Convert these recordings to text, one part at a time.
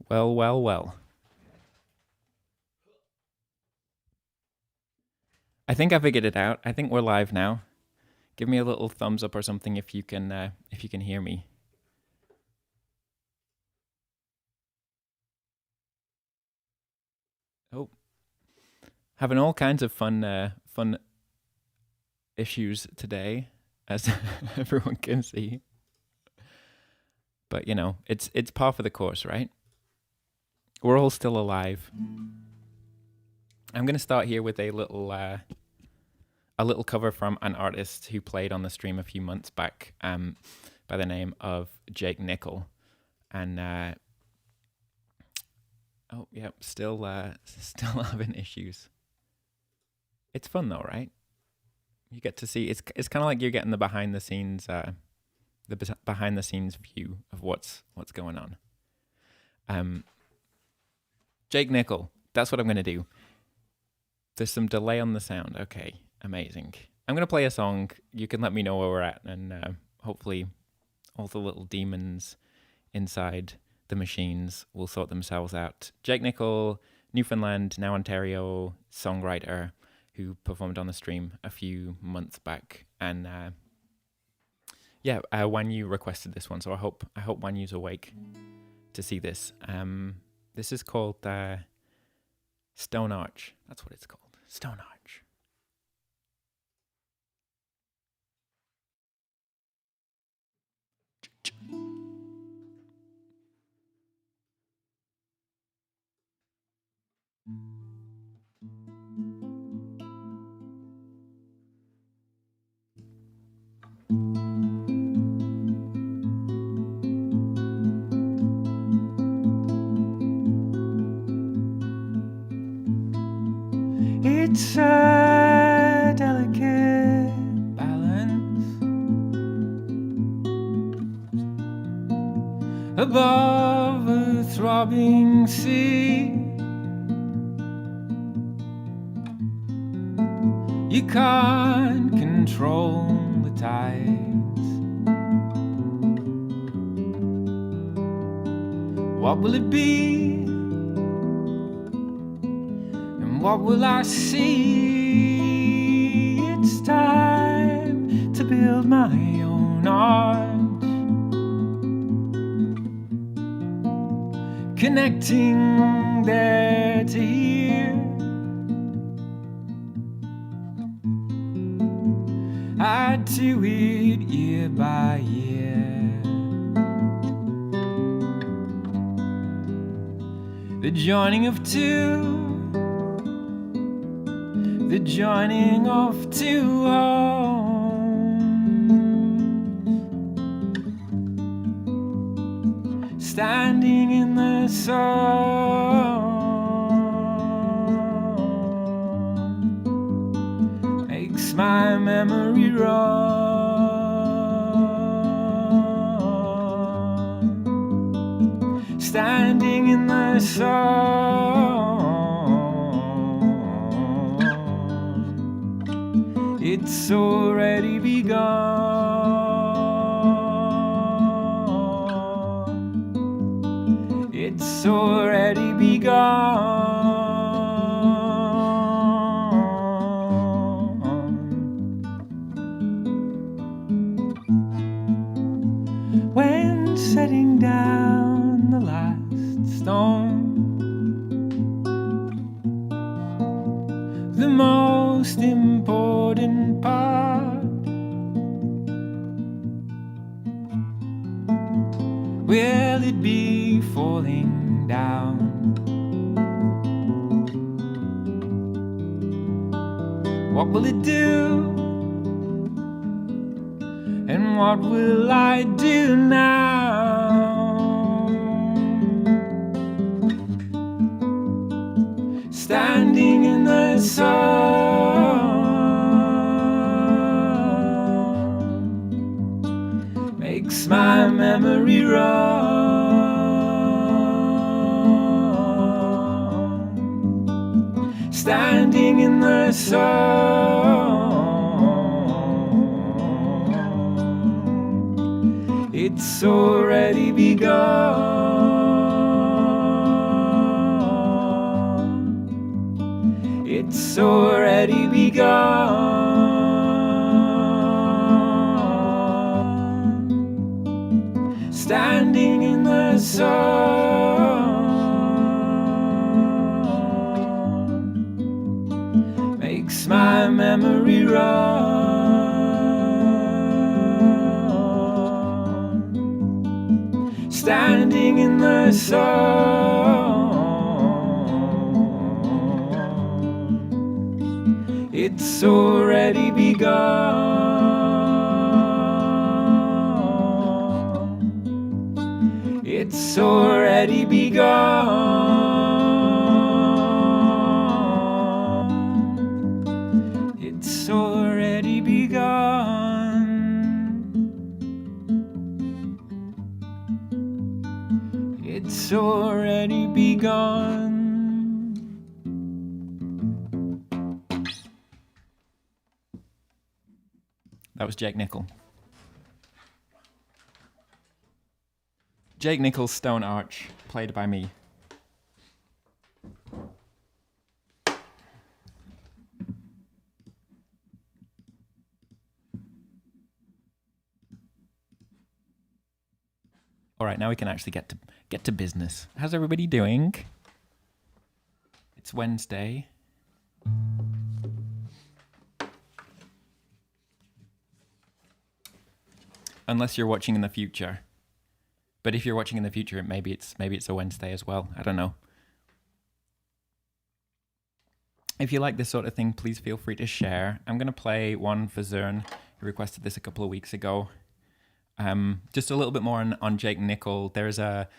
Well, well, well. I think I figured it out. I think we're live now. Give me a little thumbs up or something if you can hear me. Oh, having all kinds of fun issues today, as everyone can see. But you know, it's par for the course, right? We're all still alive. I'm gonna start here with a little cover from an artist who played on the stream a few months back, by the name of Jake Nickel, and oh yeah, still having issues. It's fun though, right? You get to see it's kind of like you're getting the behind the scenes view of what's going on. Jake Nickel, that's what I'm gonna do. There's some delay on the sound. Okay, amazing. I'm gonna play a song. You can let me know where we're at, and hopefully, all the little demons inside the machines will sort themselves out. Jake Nickel, Newfoundland, now Ontario songwriter who performed on the stream a few months back, and Wanyu requested this one, so I hope Wanyu's awake to see this. This is called Stone Arch. That's what it's called. Stone Arch. It's a delicate balance above a throbbing sea. You can't control the tides. What will it be? What will I see? It's time to build my own art, connecting there to here. I do it year by year. The joining of two, the joining of two homes, standing in the sun, makes my memory run, standing in the sun. It's already begun. It's already begun. When setting down the last stone, the most important part will it be falling down? What will it do? And what will I do now? Standing in the sun, makes my memory run, standing in the sun. It's already begun. already begun. Standing in the sun makes my memory run. Standing in the sun, it's already begun. It's already begun. It's already begun. It's already begun. That was Jake Nickel. Jake Nickel's Stone Arch, played by me. All right, now we can actually get to business. How's everybody doing? It's Wednesday. Unless you're watching in the future. But if you're watching in the future, maybe it's a Wednesday as well. I don't know. If you like this sort of thing, please feel free to share. I'm going to play one for Zern, who requested this a couple of weeks ago. Just a little bit more on Jake Nickel. There's a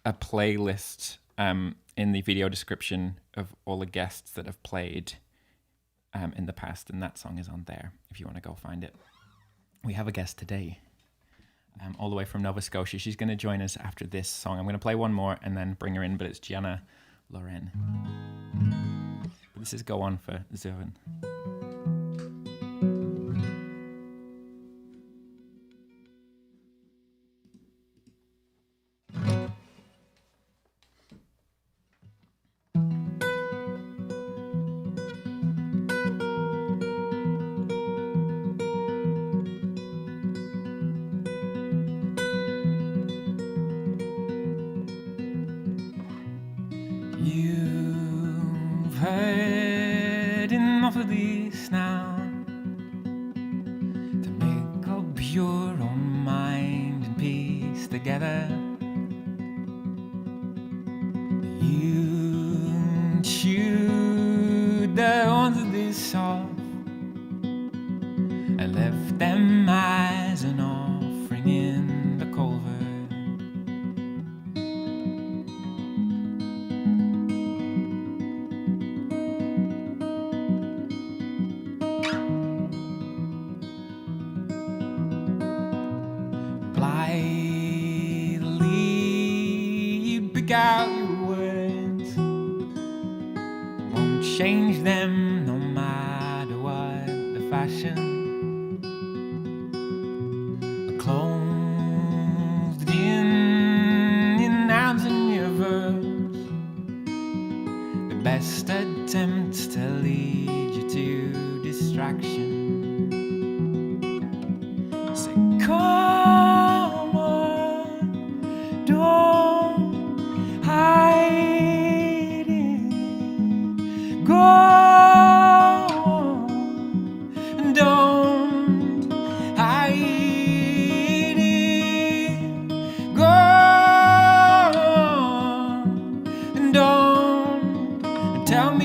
playlist in the video description of all the guests that have played in the past, and that song is on there if you want to go find it. We have a guest today. All the way from Nova Scotia. She's going to join us after this song. I'm going to play one more and then bring her in, but it's Gianna Loren. But this is Go On for Zern. You've heard enough of this now to make up your own mind and piece together. You chewed the horns of this off and left them as an offering in the culvert. Out your words, won't change them no matter what the fashion. Clothed in nouns and your verbs, the best attempts to lead you to distraction. Say, come on, don't hiding, go on, don't hide it, go on, don't tell me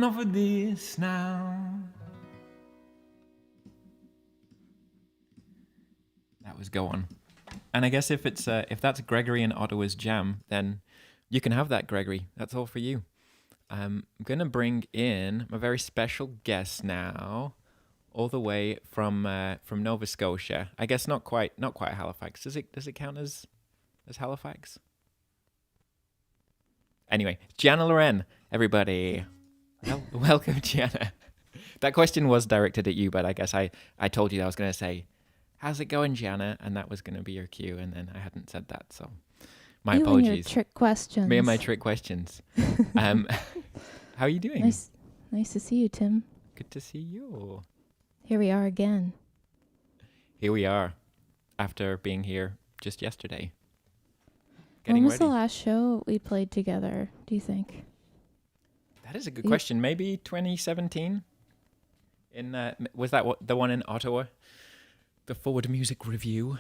enough of this now. That was Go On. And I guess if that's Gregory and Ottawa's jam, then you can have that, Gregory. That's all for you. I'm gonna bring in my very special guest now, all the way from Nova Scotia. I guess not quite Halifax. Does it count as Halifax? Anyway, Gianna Loren, everybody. Welcome, Gianna. That question was directed at you, but I guess I told you that I was going to say, how's it going, Gianna? And that was going to be your cue, and then I hadn't said that, so my apologies. And your trick questions. Me and my trick questions. How are you doing? Nice to see you, Tim. Good to see you. Here we are again. Here we are, after being here just yesterday. When was the last show we played together, do you think? That is a good question. Maybe 2017? Was that the one in Ottawa? The Forward Music Review?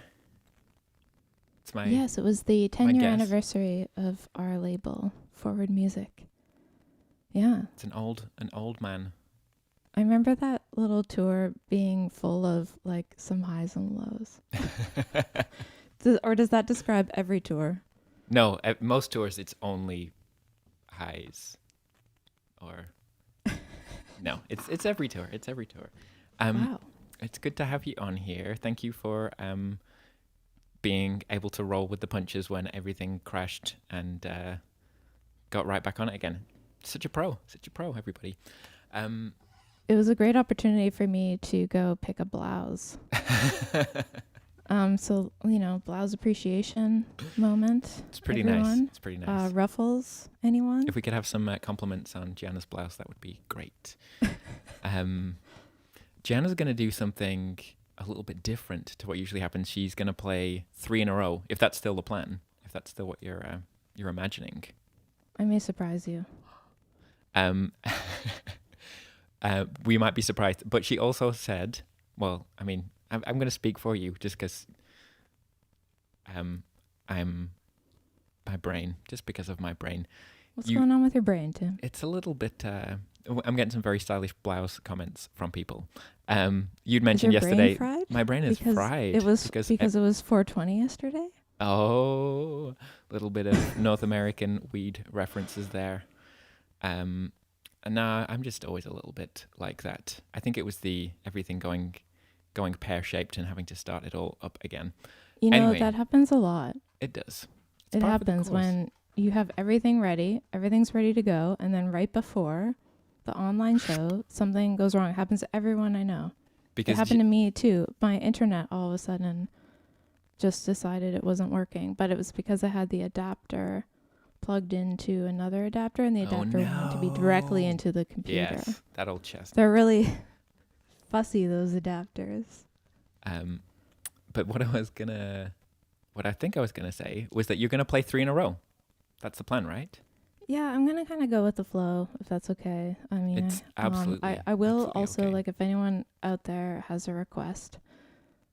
Yes, it was the 10-year anniversary of our label, Forward Music. Yeah. It's an old man. I remember that little tour being full of like some highs and lows. Or does that describe every tour? No, at most tours it's only highs. Or no, it's every tour. It's every tour. Wow. It's good to have you on here. Thank you for being able to roll with the punches when everything crashed and got right back on it again. Such a pro, everybody. It was a great opportunity for me to go pick a blouse. So, blouse appreciation moment. It's pretty everyone. nice. It's pretty nice. Ruffles, anyone? If we could have some compliments on Gianna's blouse, that would be great. Gianna's going to do something a little bit different to what usually happens. She's going to play 3 in a row, if that's still the plan, if that's still what you're imagining. I may surprise you. We might be surprised. But she also said, well, I mean, I'm going to speak for you just because I'm my brain, just because of my brain. What's going on with your brain, Tim? It's a little bit... I'm getting some very stylish blouse comments from people. You'd mentioned yesterday... Brain fried? My brain is fried. It was because it was 420 yesterday? Oh, a little bit of North American weed references there. Nah, I'm just always a little bit like that. I think it was everything going pear-shaped and having to start it all up again. Anyway, that happens a lot. It does. It happens when you have everything's ready to go, and then right before the online show, something goes wrong. It happens to everyone I know. Because it happened to me too. My internet all of a sudden just decided it wasn't working, but it was because I had the adapter plugged into another adapter, and the adapter wanted to be directly into the computer. Yes, that old chest. They're really fussy, those adapters. But what I think I was gonna say was that you're gonna play 3 in a row. That's the plan, right? Yeah, I'm gonna kind of go with the flow, if that's okay. I mean, it's absolutely. I will absolutely also okay. Like if anyone out there has a request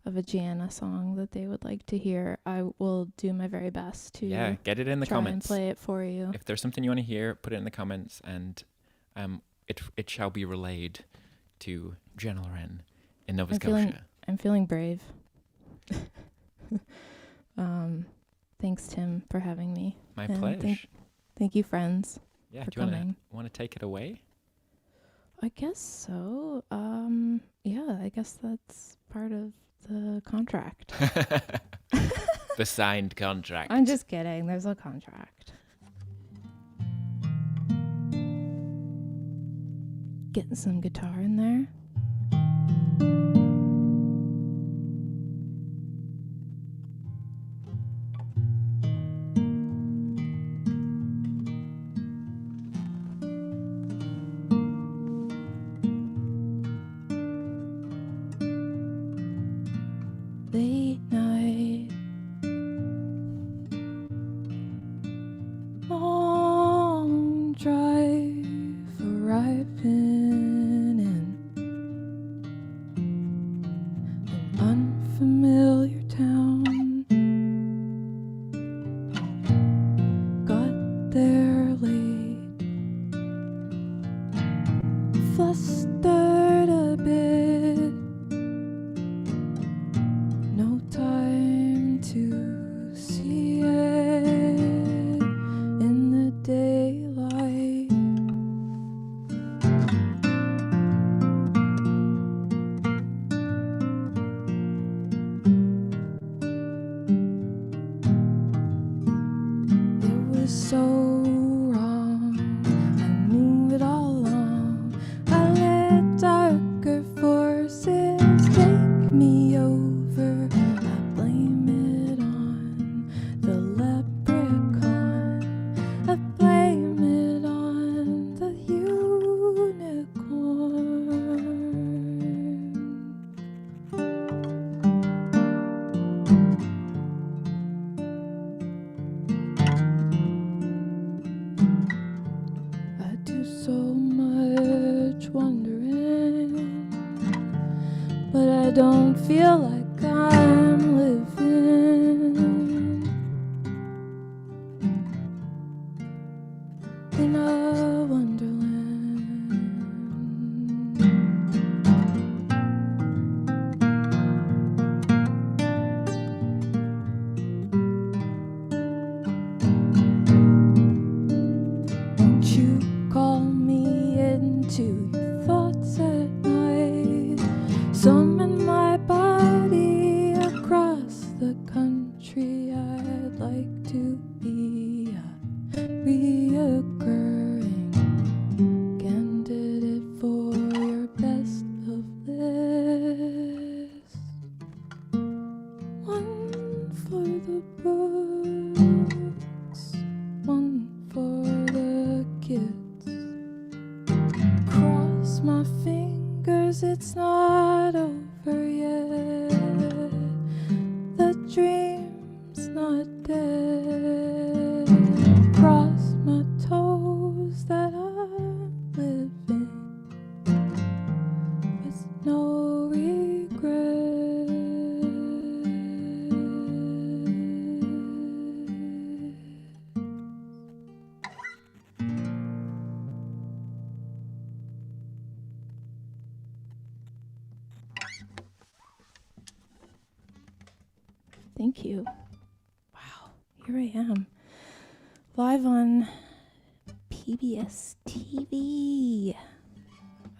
of a Gianna song that they would like to hear, I will do my very best to get it in the try comments. And play it for you. If there's something you want to hear, put it in the comments, and it shall be relayed to Gianna Loren in Nova Scotia. I'm feeling brave. Thanks, Tim, for having me. My pleasure. Thank you, friends. Yeah, for do you coming. want to take it away? I guess so. Yeah, I guess that's part of the contract. The signed contract. I'm just kidding. There's a contract. Getting some guitar in there. Late night, long drive, arriving in was so wrong. I knew it all along. I let darker forces take me over. I blame it on the leprechaun. I blame it on the unicorn. I do so much wondering, but I don't feel like I'm living in a wonderland. Won't you call me into your thoughts at night? Summon my body across the country. I'd like to be a reoccurring candidate for your best of list. One for the books, one for the kids. Cross my fingers, it's not over yet. The dream's not dead. Cross my toes that I'm living with no regret. Thank you. Wow, here I am, live on PBS TV.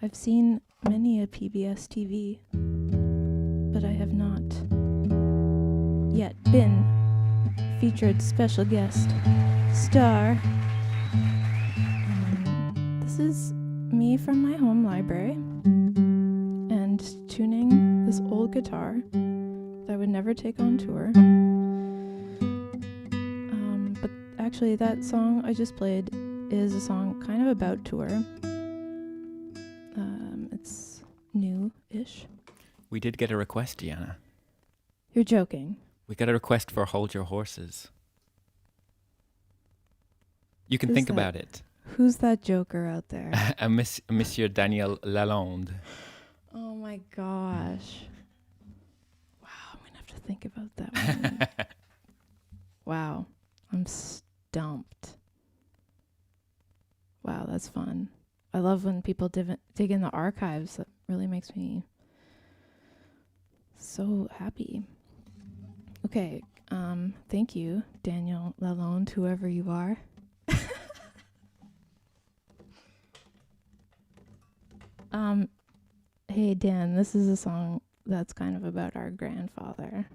I've seen many a PBS TV, but I have not yet been featured special guest star. This is me from my home library and tuning this old guitar that I would never take on tour. But actually that song I just played is a song kind of about tour. It's new-ish. We did get a request, Gianna. You're joking. We got a request for Hold Your Horses. You can Who's think that? about it. Who's that joker out there? Monsieur Daniel Lalonde. Oh my gosh. Wow, I'm going to have to think about that one. Wow, I'm stumped. Wow, that's fun. I love when people dig in the archives. That really makes me so happy. Okay, thank you, Daniel Lalonde, whoever you are. Hey, Dan, this is a song that's kind of about our grandfather.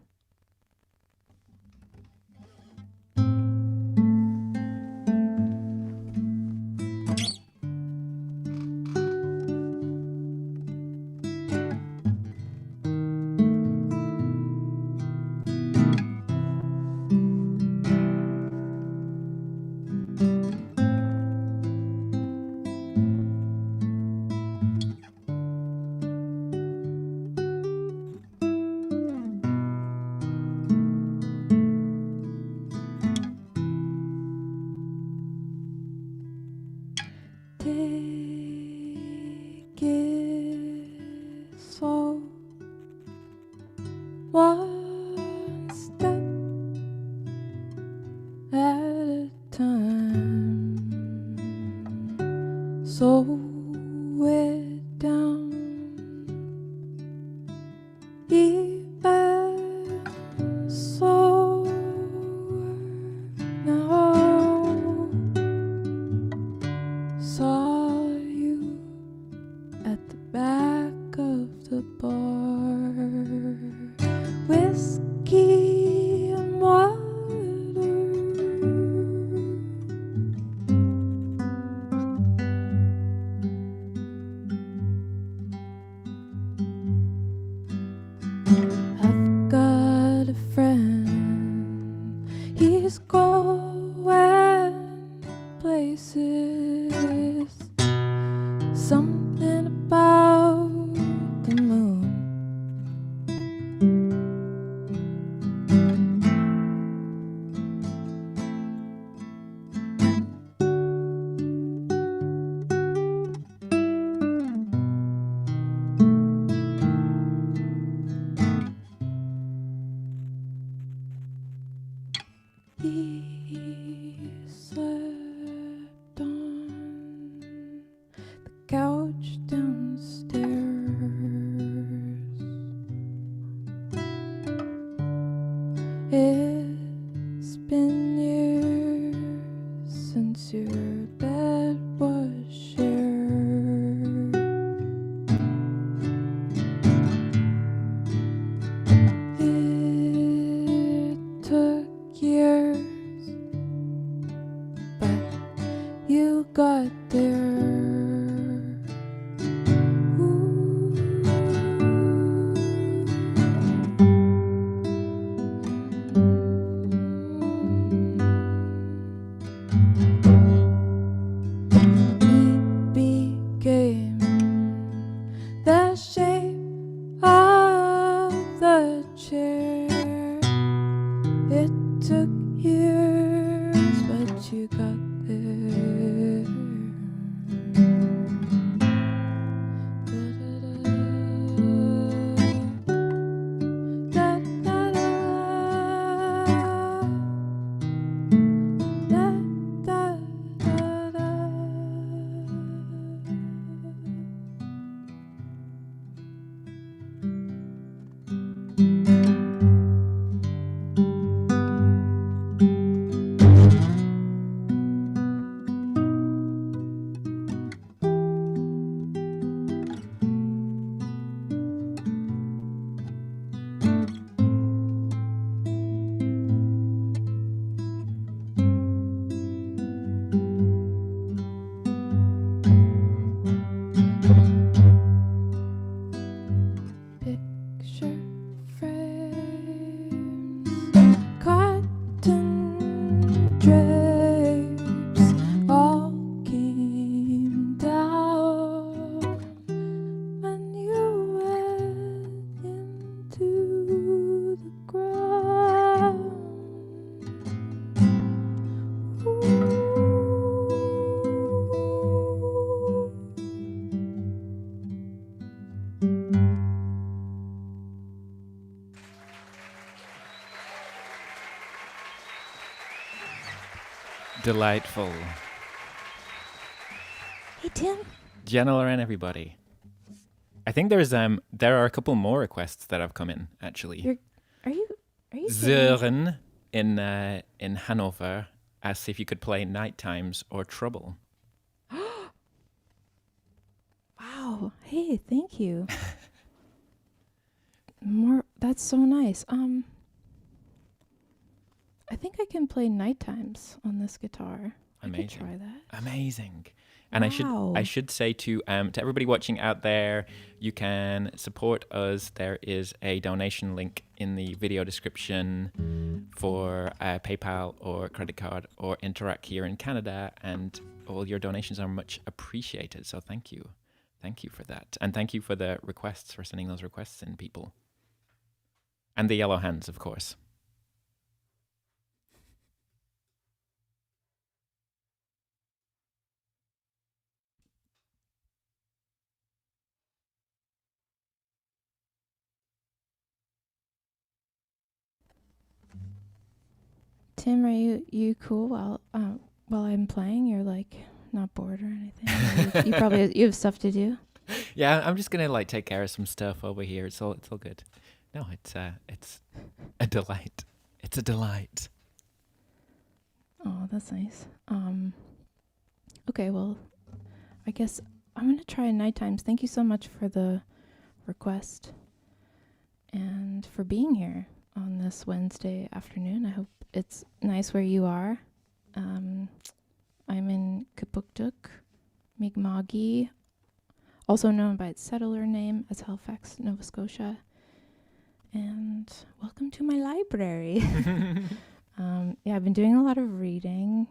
Take it slow, one step at a time. Slow it down, even slower now. Saw you at the back of the bar, whiskey and water. She's going places. Something about the moon. He slept on the couch downstairs. It's been years since your bed was shared. It took years, but you got there. He became the shape of the chair. It took years, but you got there. Da, da, da. Da, da, da, da. Picture frames, cotton drapes, all came down when you went into the ground. Ooh. Delightful. Hey Tim, Gianna and everybody. I think there are a couple more requests that have come in actually. are you serious? Sören in Hanover asked if you could play Night Times or Trouble. Wow. Hey, thank you. That's so nice. I think I can play Night Times on this guitar. Amazing. I could try that. Amazing. And Wow. I should say to everybody watching out there, you can support us. There is a donation link in the video description for PayPal or credit card or Interac here in Canada, and all your donations are much appreciated. So thank you. Thank you for that. And thank you for the requests, for sending those requests in, people. And the yellow hands, of course. Tim, are you cool while I'm playing? You're like not bored or anything? Or you probably you have stuff to do. Yeah, I'm just gonna like take care of some stuff over here. It's all good. No, it's a delight. It's a delight. Oh, that's nice. Okay, well, I guess I'm gonna try Night Times. Thank you so much for the request and for being here on this Wednesday afternoon. I hope it's nice where you are. I'm in Kapuktuk, Mi'kma'ki, also known by its settler name as Halifax, Nova Scotia. And welcome to my library. Yeah, I've been doing a lot of reading.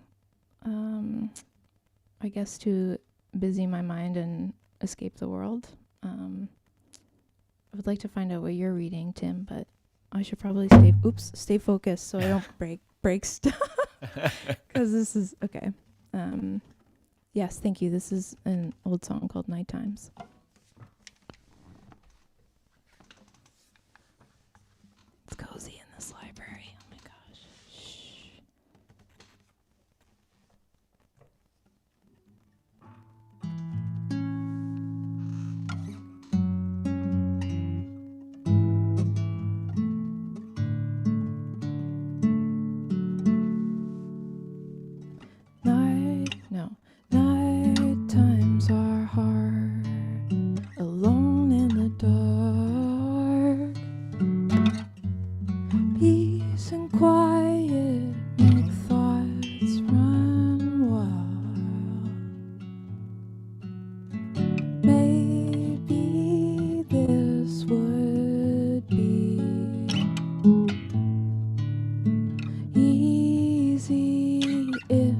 I guess to busy my mind and escape the world. I would like to find out what you're reading, Tim, but I should probably stay focused so I don't break stuff. Because this is okay. Yes, thank you. This is an old song called Night Times. It's cozy in this library. Oh my gosh. Shh. Night times are hard, alone in the dark. Peace and quiet make thoughts run wild. Maybe this would be easy if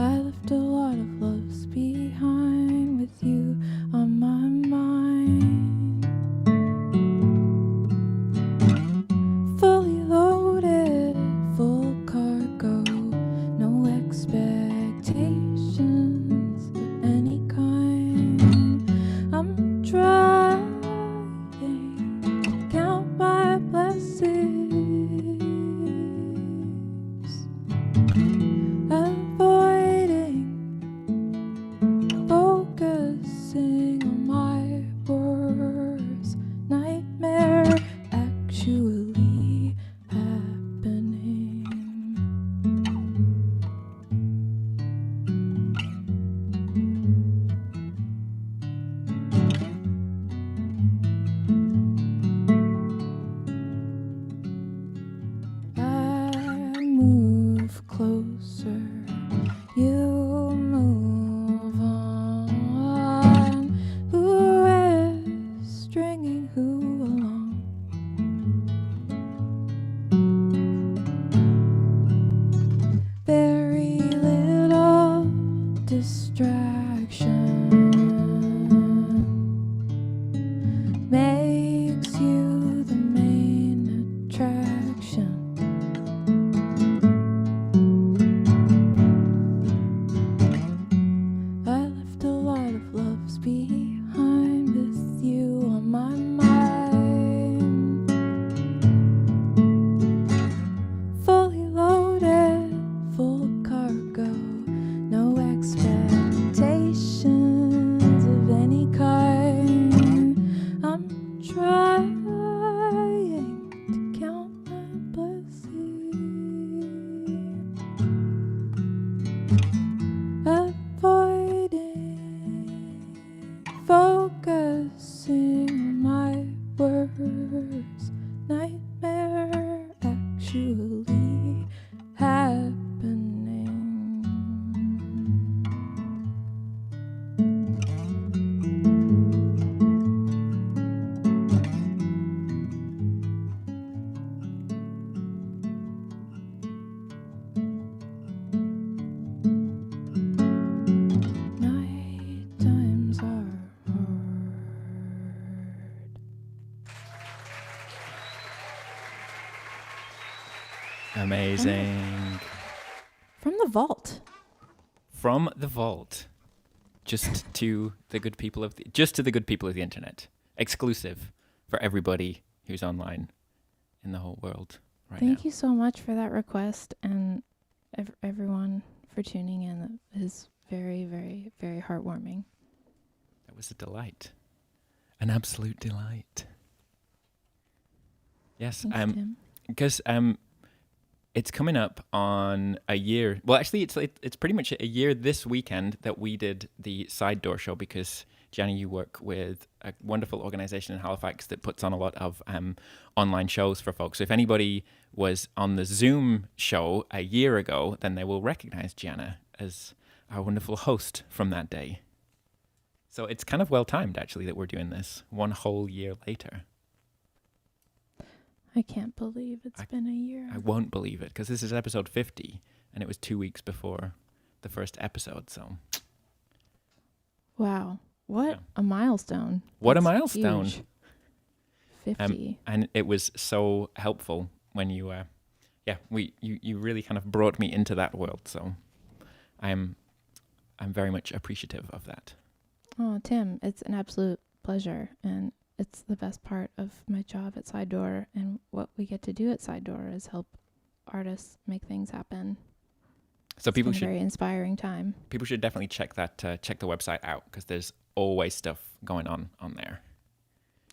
I left a lot of loves behind with you on my mind. Fully loaded, full cargo, no expectations of any kind. I'm trying to count my blessings. Focusing on my worst nightmare actually happening. I move closer, you move on. Who is stringing who along? Very little distraction makes you the main attraction. I left a lot of loves behind with you on my mind. Fully loaded, full cargo, no expectations of any kind. I'm trying to count my blessings. Focusing on my worst nightmare actually happening. Night times are hard. Amazing. From the vault. From the vault. Just to the good people of the internet. Exclusive for everybody who's online in the whole world right now. Thank you so much for that request, and everyone for tuning in. It is very, very, very heartwarming. That was a delight. An absolute delight. Yes, because it's coming up on a year. Well, actually, it's pretty much a year this weekend that we did the Side Door show, because Gianna, you work with a wonderful organization in Halifax that puts on a lot of online shows for folks. So if anybody was on the Zoom show a year ago, then they will recognize Gianna as our wonderful host from that day. So it's kind of well timed, actually, that we're doing this 1 whole year later. I can't believe it's been a year. I won't believe it, because this is episode 50, and it was 2 weeks before the first episode, so... Wow. What a milestone. What That's a milestone. Huge. 50. And it was so helpful when you, you really kind of brought me into that world, so I'm very much appreciative of that. Oh, Tim, it's an absolute pleasure, and it's the best part of my job at Side Door, and what we get to do at Side Door is help artists make things happen. So people should, very inspiring time. People should definitely check the website out, because there's always stuff going on there.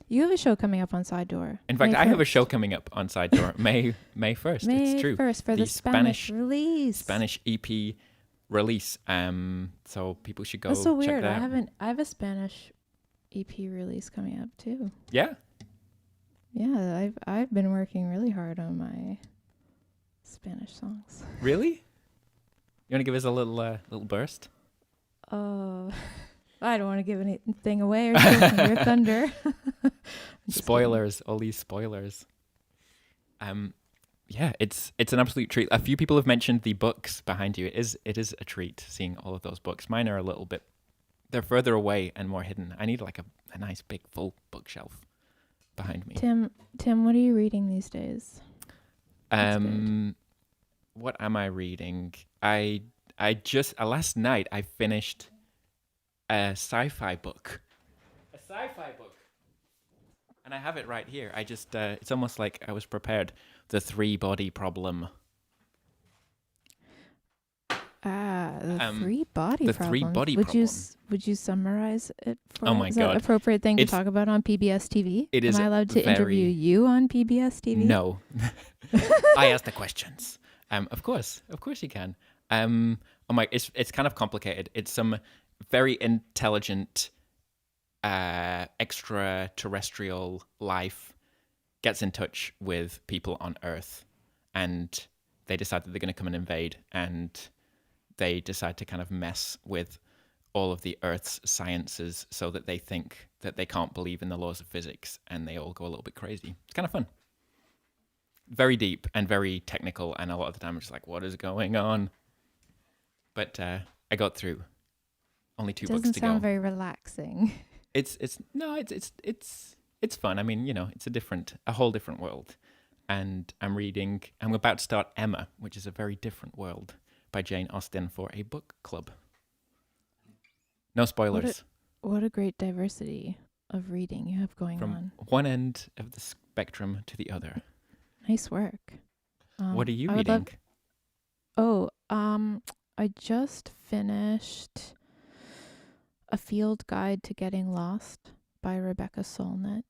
You have a show coming up on Side Door. In fact, I have a show coming up on Side Door May 1st. It's true. May 1st for the Spanish release. Spanish EP release. So people should go. That's so check weird. that out. I have a Spanish EP release coming up too. Yeah. Yeah, I've been working really hard on my Spanish songs. Really? You want to give us a little burst? I don't want to give anything away or steal from your thunder. Spoilers, all these spoilers. Yeah, it's an absolute treat. A few people have mentioned the books behind you. It is a treat seeing all of those books. Mine are a little bit, they're further away and more hidden. I need like a nice big full bookshelf behind me. Tim, what are you reading these days? What am I reading? I just last night I finished a sci-fi book. And I have it right here. I just it's almost like I was prepared. The 3-body problem. The 3-body problem. The 3-body problem. Would you summarize it for us? Oh my Is God. that an appropriate thing to talk about on PBS TV? It is. Am I allowed to interview you on PBS TV? No. I ask the questions. Of course you can. It's kind of complicated. It's some very intelligent extraterrestrial life gets in touch with people on Earth, and they decide that they're going to come and invade, and they decide to kind of mess with all of the Earth's sciences so that they think that they can't believe in the laws of physics, and they all go a little bit crazy. It's kind of fun. Very deep and very technical, and a lot of the time I'm just like, what is going on? But I got through. Only 2 books to go. Doesn't sound very relaxing. It's fun. I mean, it's a whole different world. And I'm about to start Emma, which is a very different world, by Jane Austen for a book club. No spoilers. What a great diversity of reading you have going on. From one end of the spectrum to the other. Nice work. What are you reading? I just finished A Field Guide to Getting Lost by Rebecca Solnit.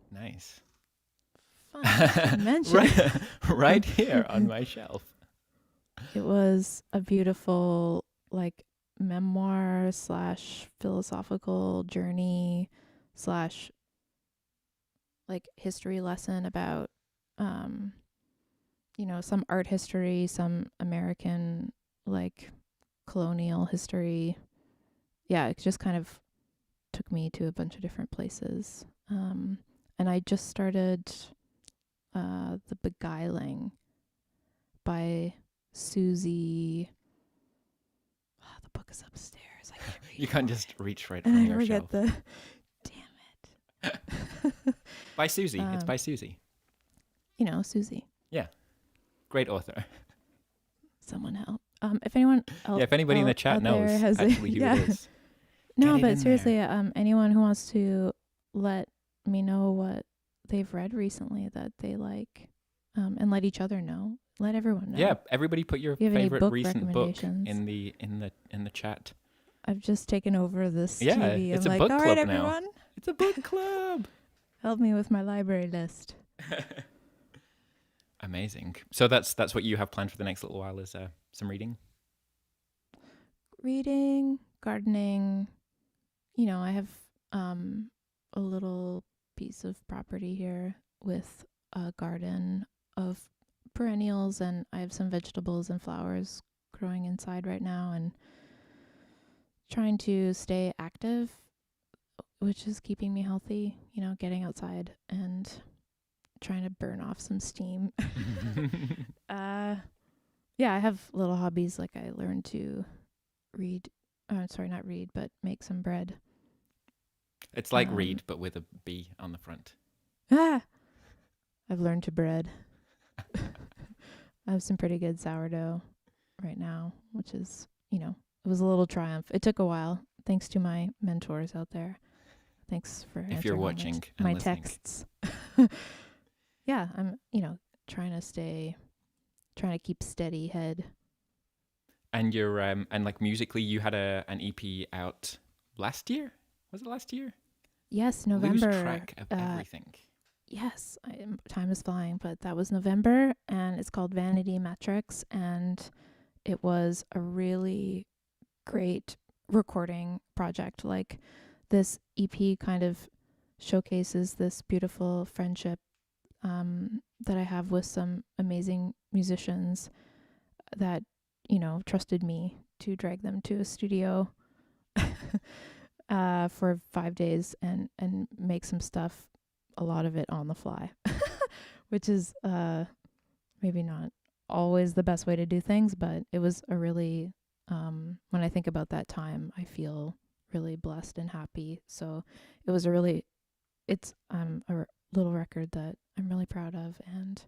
Nice. Fun to mention. right here on my shelf. It was a beautiful, memoir / philosophical journey / history lesson about, some art history, some American, colonial history. Yeah, it just kind of took me to a bunch of different places. And I just started The Beguiling by Susie. The book is upstairs. I can't read. You can't just reach right from your shelf. Damn it. By Susie. It's by Susie. Susie. Yeah. Great author. Someone help. If anyone else, if anybody in the chat knows actually who it is. No, but seriously, anyone who wants to let me know what they've read recently that they like, and let each other know. Let everyone know. Yeah, everybody put your favorite recent book in the chat. I've just taken over this TV. I'm it's a book all club right, now. everyone. It's a book club. Help me with my library list. Amazing. So that's what you have planned for the next little while is some reading? Reading, gardening. I have a little piece of property here with a garden of perennials, and I have some vegetables and flowers growing inside right now, and trying to stay active which is keeping me healthy, getting outside and trying to burn off some steam. Yeah, I have little hobbies, like I learned to read, not read, but make some bread. It's like read, but with a B on the front. I've learned to bread. I have some pretty good sourdough right now, which is, it was a little triumph. It took a while, thanks to my mentors out there. Thanks for if you're watching my listening. Texts. Yeah, I'm, trying to keep steady head. And you're and like musically, you had an EP out last year. Was it last year? Yes, November. Lose track of everything. Yes, time is flying, but that was November, and it's called Vanity Metrics, and it was a really great recording project. Like, this EP kind of showcases this beautiful friendship that I have with some amazing musicians that, trusted me to drag them to a studio for 5 days and make some stuff, a lot of it on the fly, which is maybe not always the best way to do things, but it was a really, when I think about that time, I feel really blessed and happy. So it was a little record that I'm really proud of, and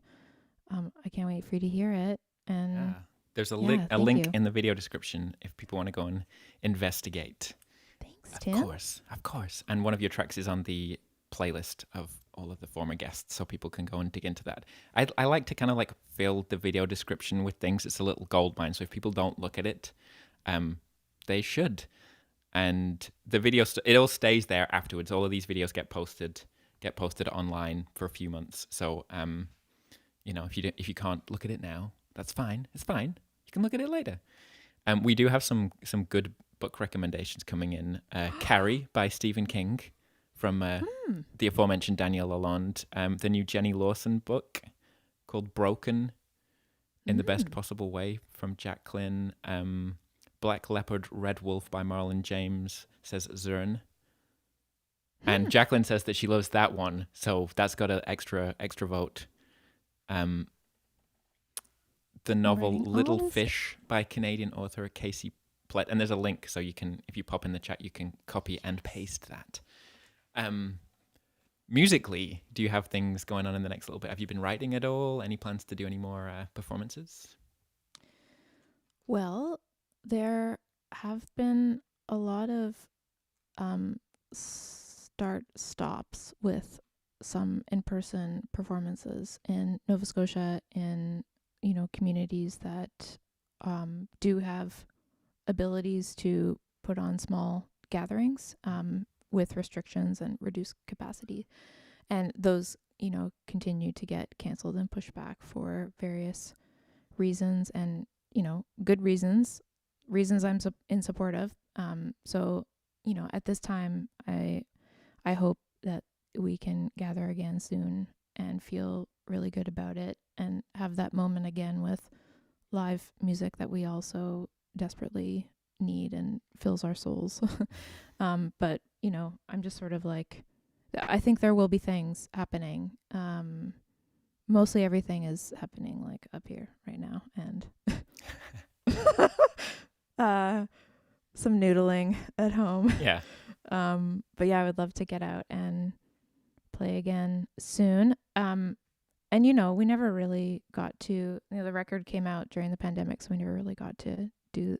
I can't wait for you to hear it. And there's a link in the video description if people want to go and investigate. Thanks, Tim. Of course. And one of your tracks is on the playlist of all of the former guests, so people can go and dig into that. I like to kind of like fill the video description with things. It's a little gold mine, so if people don't look at it, they should. And the video, it all stays there afterwards. All of these videos get posted online for a few months. So, if you can't look at it now, that's fine. It's fine. You can look at it later. We do have some good book recommendations coming in. Carrie by Stephen King from the aforementioned Danielle Lalonde. The new Jenny Lawson book called Broken in the Best Possible Way from Jacqueline. Black Leopard, Red Wolf by Marlon James, says Zern. And Jacqueline says that she loves that one, so that's got an extra vote. The novel Little Fish by Canadian author Casey Plett, and there's a link, so you can, if you pop in the chat, you can copy and paste that. Musically, do you have things going on in the next little bit? Have you been writing at all? Any plans to do any more performances? Well, there have been a lot of start-stops with some in-person performances in Nova Scotia, in communities that do have abilities to put on small gatherings with restrictions and reduced capacity, and those continue to get canceled and pushed back for various reasons, and good reasons I'm in support of. So at this time, I hope that we can gather again soon and feel really good about it and have that moment again with live music that we also desperately need and fills our souls. But I'm just sort of like, I think there will be things happening. Mostly everything is happening like up here right now, and some noodling at home. Yeah. But yeah, I would love to get out and play again soon. And we never really got to, the record came out during the pandemic, so we never really got to do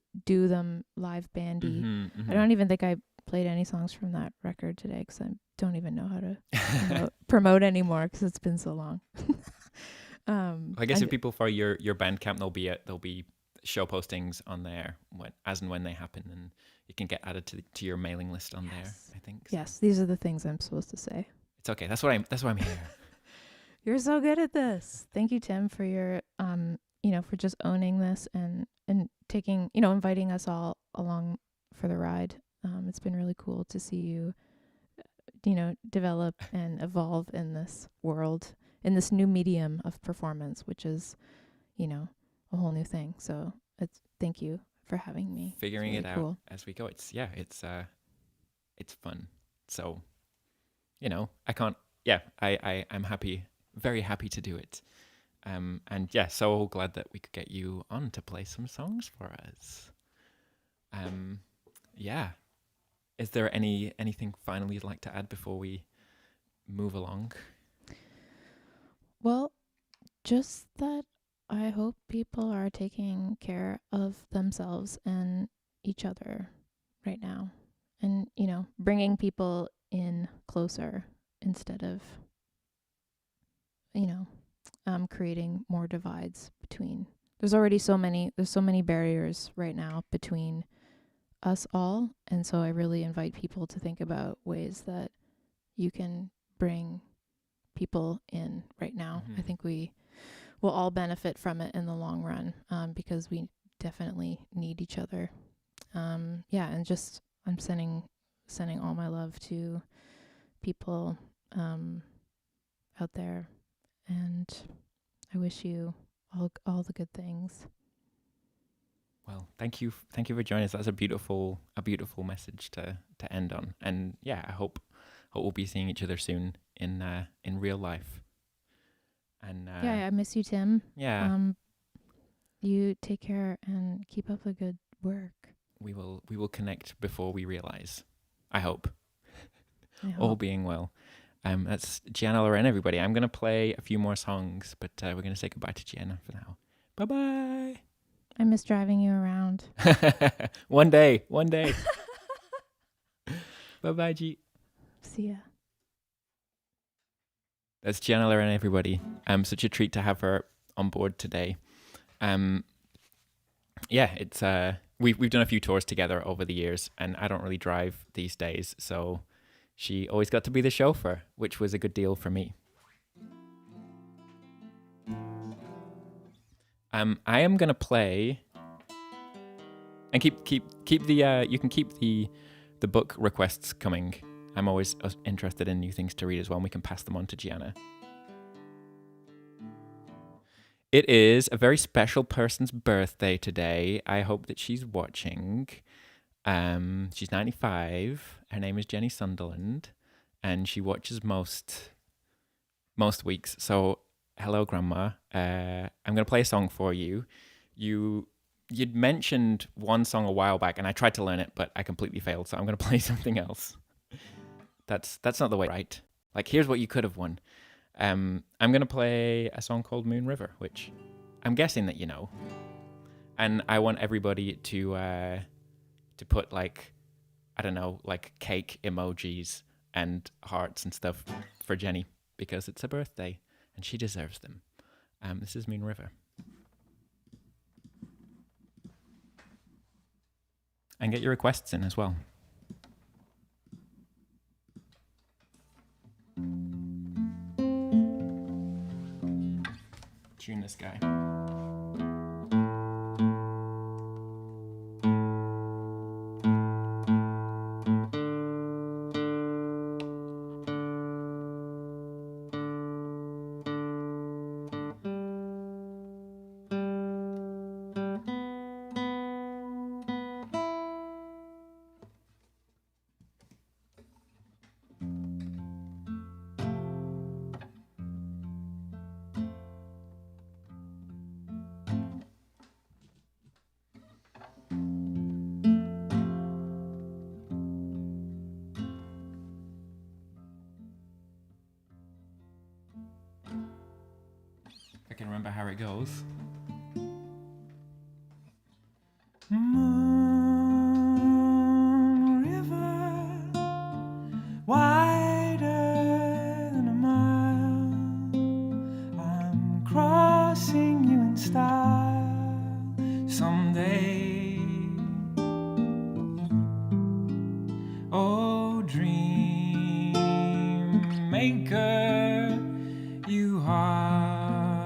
them live bandy. I don't even think I played any songs from that record today, because I don't even know how to promote anymore, because it's been so long. I guess if people follow your Bandcamp, there'll be show postings on there as and when they happen, and you can get added to your mailing list on there, I think. So. Yes, these are the things I'm supposed to say. It's okay. That's why I'm here. You're so good at this. Thank you, Tim, for your for just owning this and taking, inviting us all along for the ride. It's been really cool to see you develop and evolve in this world, in this new medium of performance, which is a whole new thing. So thank you for having me. Figuring really it cool. out as we go. It's fun. So, I can't, I'm happy, very happy to do it. And yeah, so glad that we could get you on to play some songs for us. Yeah. Is there anything final you'd like to add before we move along? Well, just that I hope people are taking care of themselves and each other right now. And, bringing people in closer instead of, creating more divides between. There's so many barriers right now between us all. And so I really invite people to think about ways that you can bring people in right now. Mm-hmm. I think we will all benefit from it in the long run, because we definitely need each other. And just I'm sending all my love to people out there, and I wish you all the good things. Well, thank you for joining us. That's a beautiful message to end on. And yeah, I hope we'll be seeing each other soon in real life. And I miss you, Tim. Yeah. You take care and keep up the good work. We will connect before we realize. I hope. All being well. That's Gianna Loren, everybody. I'm gonna play a few more songs, but we're gonna say goodbye to Gianna for now. Bye bye. I miss driving you around. One day. Bye bye, G. See ya. That's Gianna Loren, everybody. Such a treat to have her on board today. It's we've done a few tours together over the years, and I don't really drive these days, so she always got to be the chauffeur, which was a good deal for me. I am gonna play, and keep the you can keep the book requests coming. I'm always interested in new things to read as well, and we can pass them on to Gianna. It is a very special person's birthday today. I hope that she's watching. She's 95. Her name is Jenny Sunderland, and she watches most weeks. So, hello, Grandma. I'm going to play a song for you. You'd mentioned one song a while back, and I tried to learn it, but I completely failed. So I'm going to play something else. That's not the way, right? Like, here's what you could have won. I'm going to play a song called Moon River, which I'm guessing that you know. And I want everybody to put, like, I don't know, like cake emojis and hearts and stuff for Jenny, because it's her birthday and she deserves them. This is Moon River. And get your requests in as well. Tune this guy. I can remember how it goes. Moon River, wider than a mile. I'm crossing you in style someday. Oh, dream maker, you heartbreaker,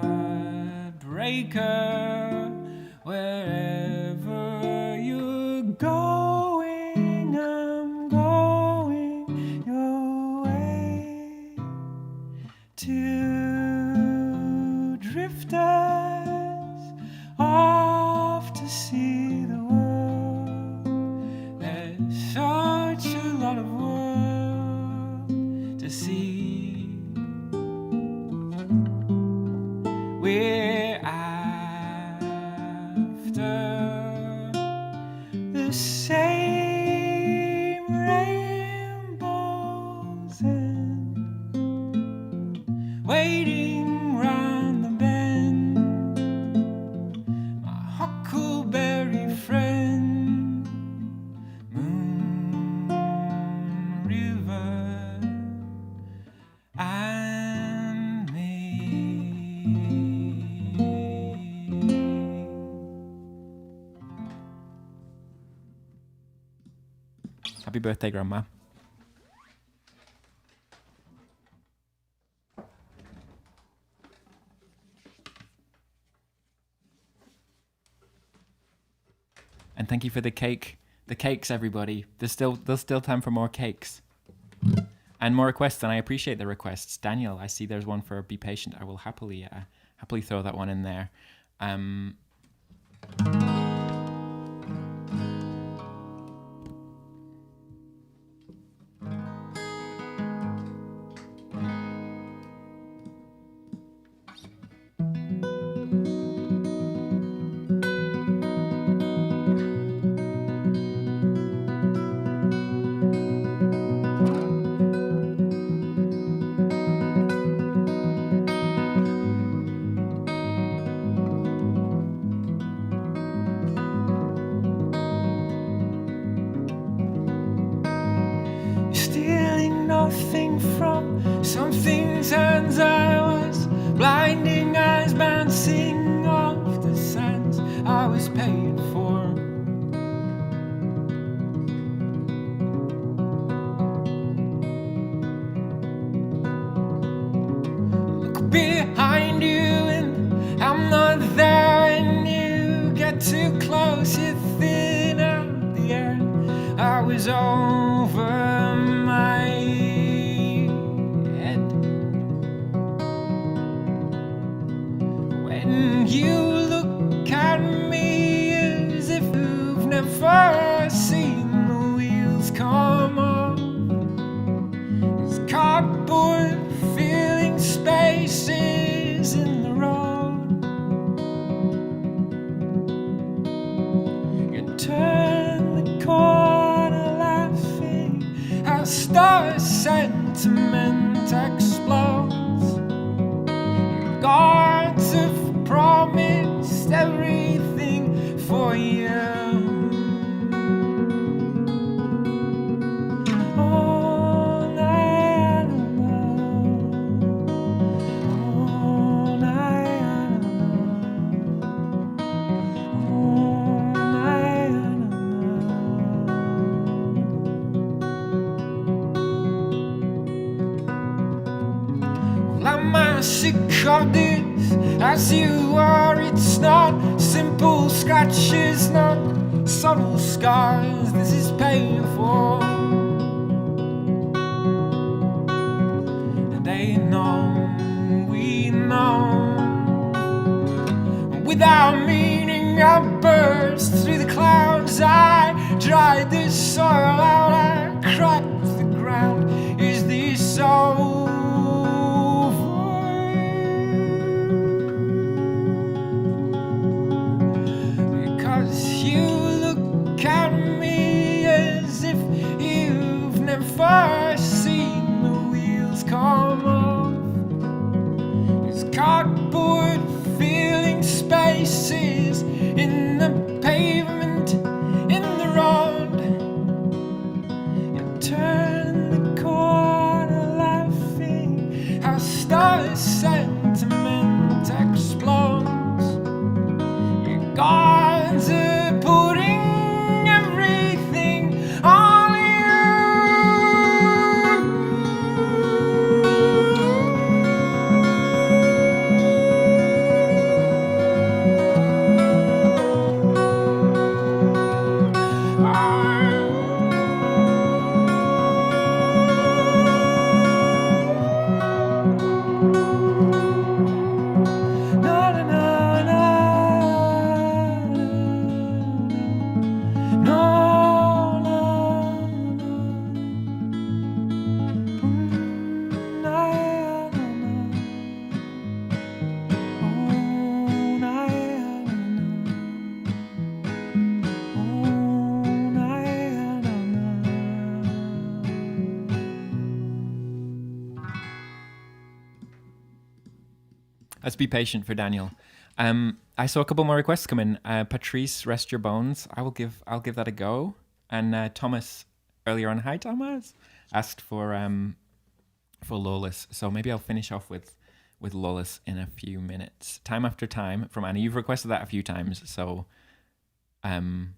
wherever you're going, I'm going your way. Two drifters off to see the world. There's such a lot of world to see. We're after the same rainbows and waiting round the bend. My huckleberry friend, Moon River, and me. Happy birthday, Grandma. And thank you for the cake. The cakes, everybody. There's still time for more cakes. And more requests, and I appreciate the requests. Daniel, I see there's one for Be Patient. I will happily throw that one in there. Stealing nothing from something's hands. I was blinding eyes bouncing off the sands I was paid for. Look behind you and I'm not there, and you get too close, you thin out the air. I was over my head when you look at me as if you've never seen the wheels come off. It's cardboard filling spaces in the road. You turn the corner laughing as star sentiment explodes. Your gods have promised everything for you. All night alone. All night alone. All night alone. Well, am I sick of this? As you are, it's not simple scratches, not subtle scars. This is painful. And they know, we know. Without meaning, I burst through the clouds. I dried this soil out, I cracked the ground. Is this over? Because you look at me as if you've never seen the wheels come off. It's cardboard filling spaces in the pavement, in the road. You turn the corner laughing as star sentiment explodes. Your gods are putting everything on you. Let's be patient for Daniel. I saw a couple more requests come in. Patrice, Rest Your Bones. I'll give that a go. And Thomas earlier on, hi Thomas, asked for Lawless. So maybe I'll finish off with Lawless in a few minutes. Time After Time from Anna. You've requested that a few times, so I'm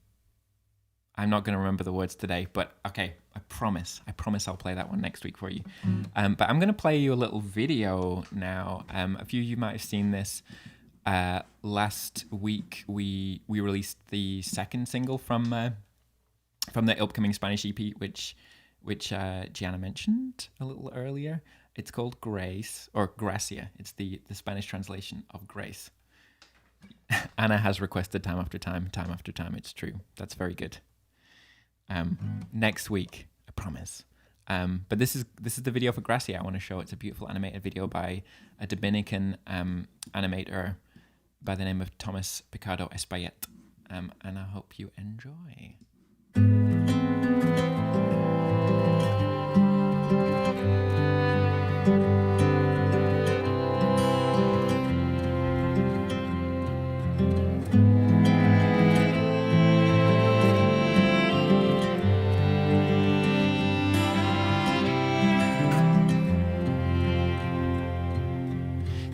not going to remember the words today, but okay, I promise I'll play that one next week for you. But I'm going to play you a little video now. A few of you might have seen this. Last week we released the second single from the upcoming Spanish EP, which Gianna mentioned a little earlier. It's called Grace, or Gracia. It's the Spanish translation of Grace. Anna has requested Time After Time. It's true. That's very good. Next week, I promise. But this is the video for Gracia I want to show. It's a beautiful animated video by a Dominican animator by the name of Thomas Picado Espaillet. And I hope you enjoy.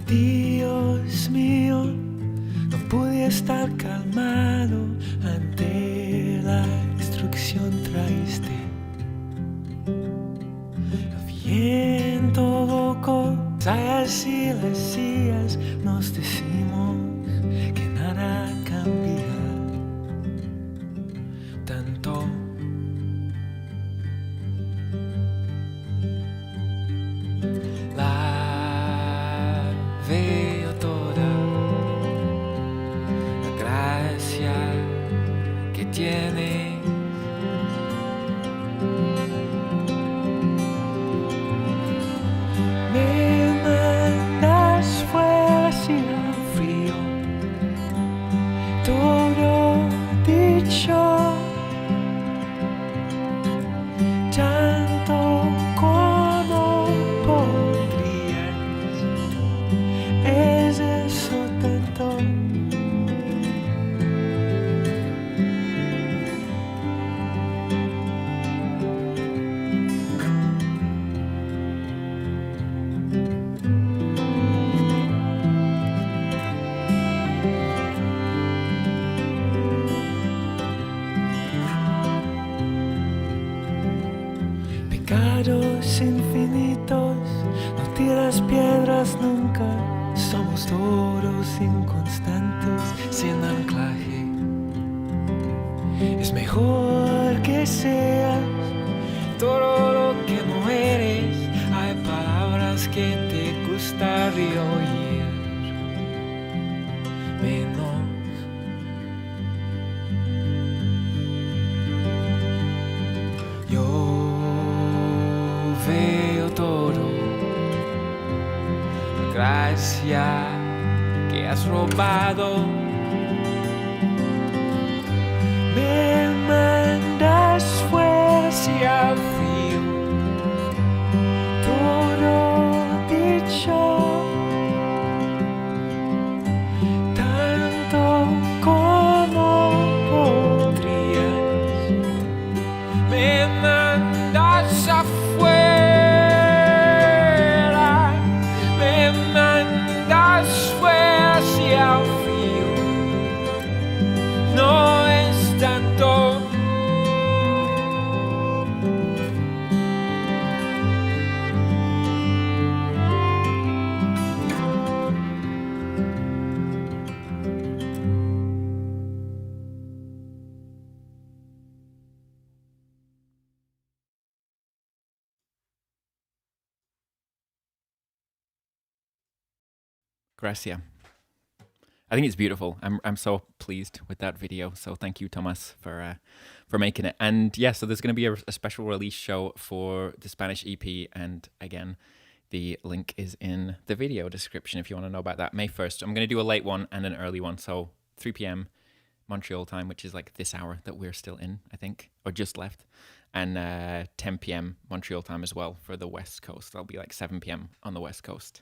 Dios mío, no pude estar calmado ante la destrucción traíste. El viento tocó las y las sillas, nos decimos que nada cambia tanto. Veo toda la gracia que tiene. Me mandas fuera sin frío, todo dicho, tanto como podrías. Es eso tanto. Pecados infinitos, no tiras piedras nunca. Somos todos inconstantes, sin anclaje. Es mejor que seas todo lo que no eres. Hay palabras que te gustaría oír menos. Yo veo todo. Gracia que has robado. Me mandas fuerza al frío, todo dicho, tanto como podrías. Me mandas afuera. Al frío, no es tanto. Gracia. I think it's beautiful. I'm so pleased with that video. So thank you, Thomas, for making it. And yeah, so there's going to be a special release show for the Spanish EP. And again, the link is in the video description if you want to know about that. May 1st. I'm going to do a late one and an early one. So 3 p.m. Montreal time, which is like this hour that we're still in, I think, or just left. And 10 p.m. Montreal time as well for the West Coast. That'll be like 7 p.m. on the West Coast.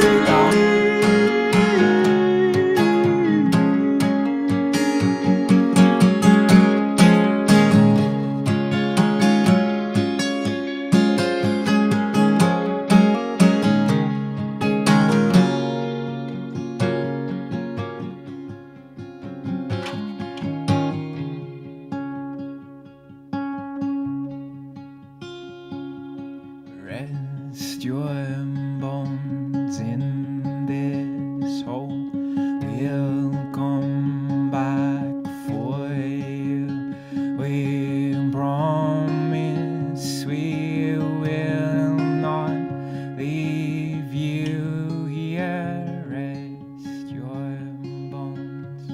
too long. Rest your bones in this hole. We'll come back for you. We promise we will not leave you here. Rest your bones.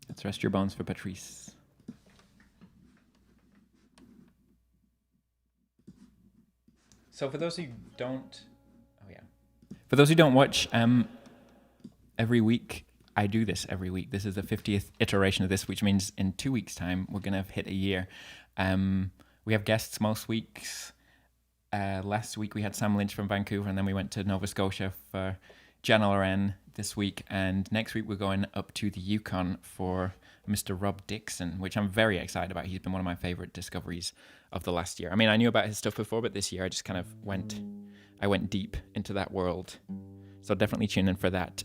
Let's rest your bones for Patrice. So for those who don't, for those who don't watch, every week I do this every week. This is the 50th iteration of this, which means in 2 weeks' time we're gonna have hit a year. We have guests most weeks. Last week we had Sam Lynch from Vancouver, and then we went to Nova Scotia for Gianna this week, and next week we're going up to the Yukon for Mr. Rob Dixon, which I'm very excited about. He's been one of my favorite discoveries of the last year. I mean, I knew about his stuff before, but this year I just kind of went deep into that world. So definitely tune in for that.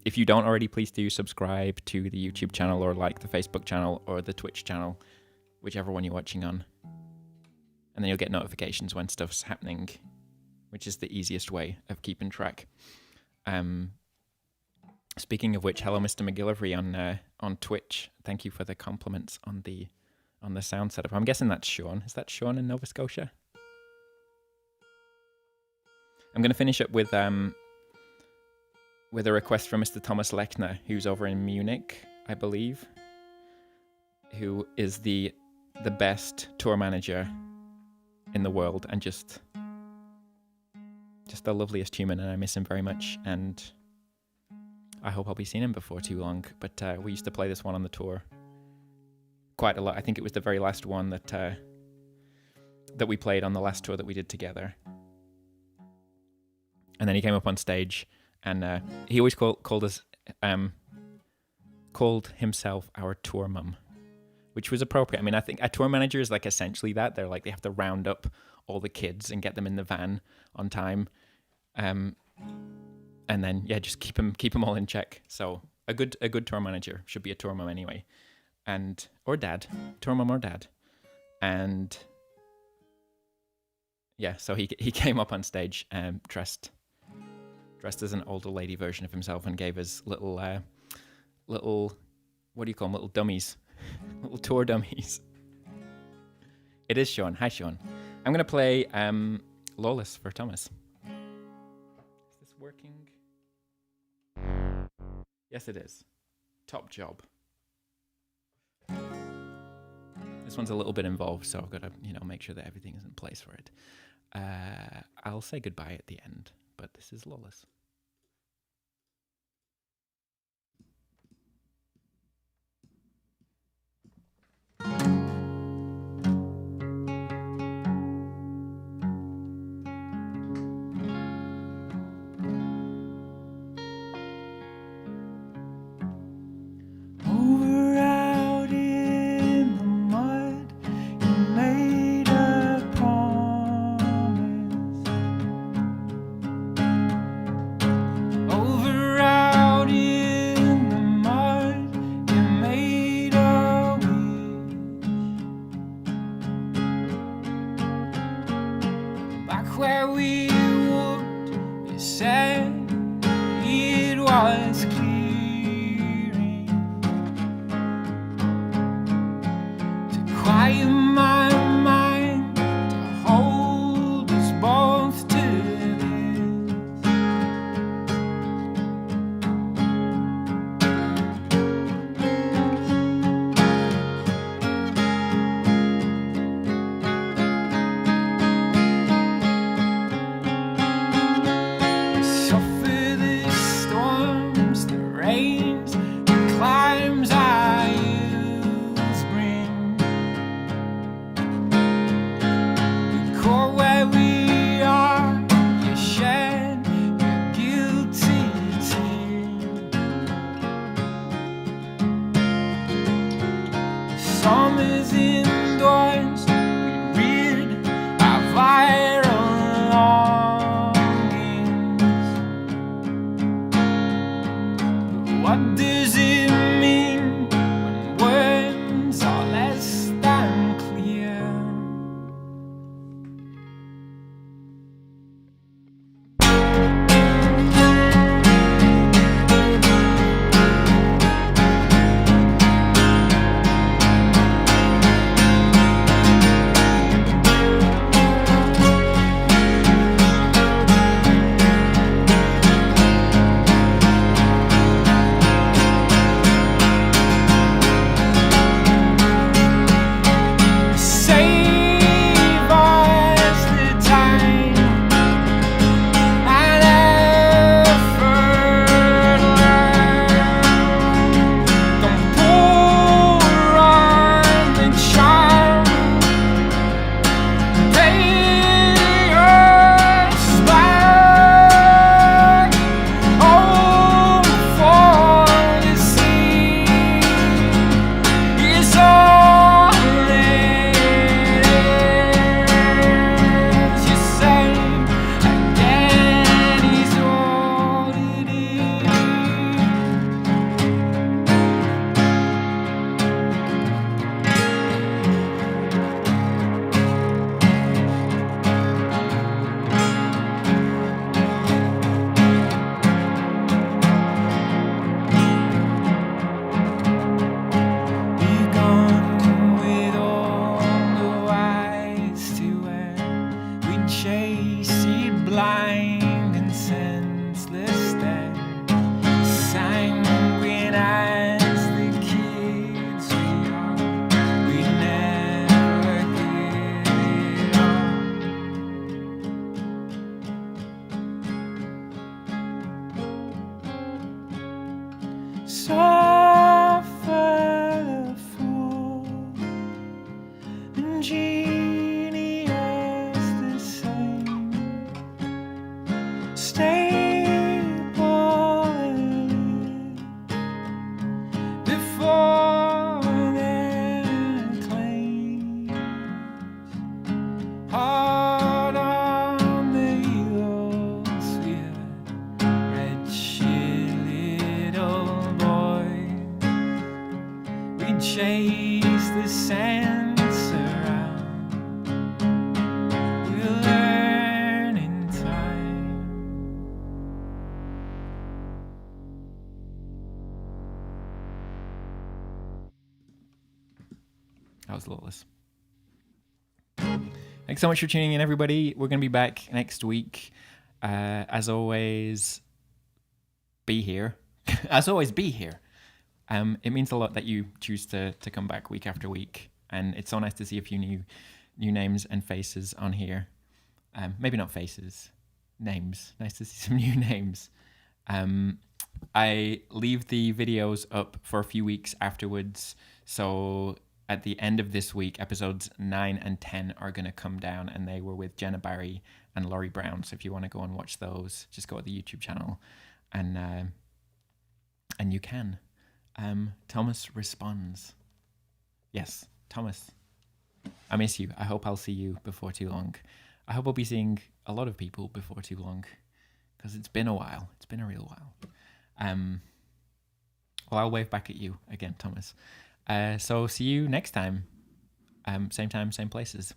If you don't already, please do subscribe to the YouTube channel or like the Facebook channel or the Twitch channel, whichever one you're watching on. And then you'll get notifications when stuff's happening, which is the easiest way of keeping track. Speaking of which, hello, Mr. McGillivray on Twitch. Thank you for the compliments on the sound setup. I'm guessing that's Sean. Is that Sean in Nova Scotia? I'm going to finish up with with a request from Mr. Thomas Lechner, who's over in Munich, I believe, who is the best tour manager in the world and just the loveliest human, and I miss him very much, and I hope I'll be seeing him before too long. But we used to play this one on the tour quite a lot. I think it was the very last one that we played on the last tour that we did together. And then he came up on stage, and he always called himself our tour mum, which was appropriate. I mean, I think a tour manager is like essentially that. They're like, they have to round up all the kids and get them in the van on time, and then just keep them all in check. So a good tour manager should be a tour mum anyway, or dad, tour mum or dad, and so he came up on stage dressed as an older lady version of himself and gave us little what do you call them, little dummies, little tour dummies. It is Sean. Hi, Sean. I'm going to play Lawless for Thomas. Is this working? Yes, it is. Top job. This one's a little bit involved, so I've got to, make sure that everything is in place for it. I'll say goodbye at the end, but this is Lawless. suffer the fool and genius the same, stable before their claims, hard on the heels with red shit little boy. We chase the sense around, we'll learn in time. That was Lawless. Thanks so much for tuning in, everybody. We're going to be back next week. As always, be here. As always, be here. It means a lot that you choose to come back week after week. And it's so nice to see a few new names and faces on here. Maybe not faces, names. Nice to see some new names. I leave the videos up for a few weeks afterwards. So at the end of this week, episodes 9 and 10 are going to come down, and they were with Jenna Barry and Laurie Brown. So if you want to go and watch those, just go to the YouTube channel, and you can. Thomas responds. Yes, Thomas, I miss you. I hope I'll see you before too long. I hope I'll be seeing a lot of people before too long, because it's been a while. It's been a real while. Well, I'll wave back at you again, Thomas. So see you next time. Same time, same places.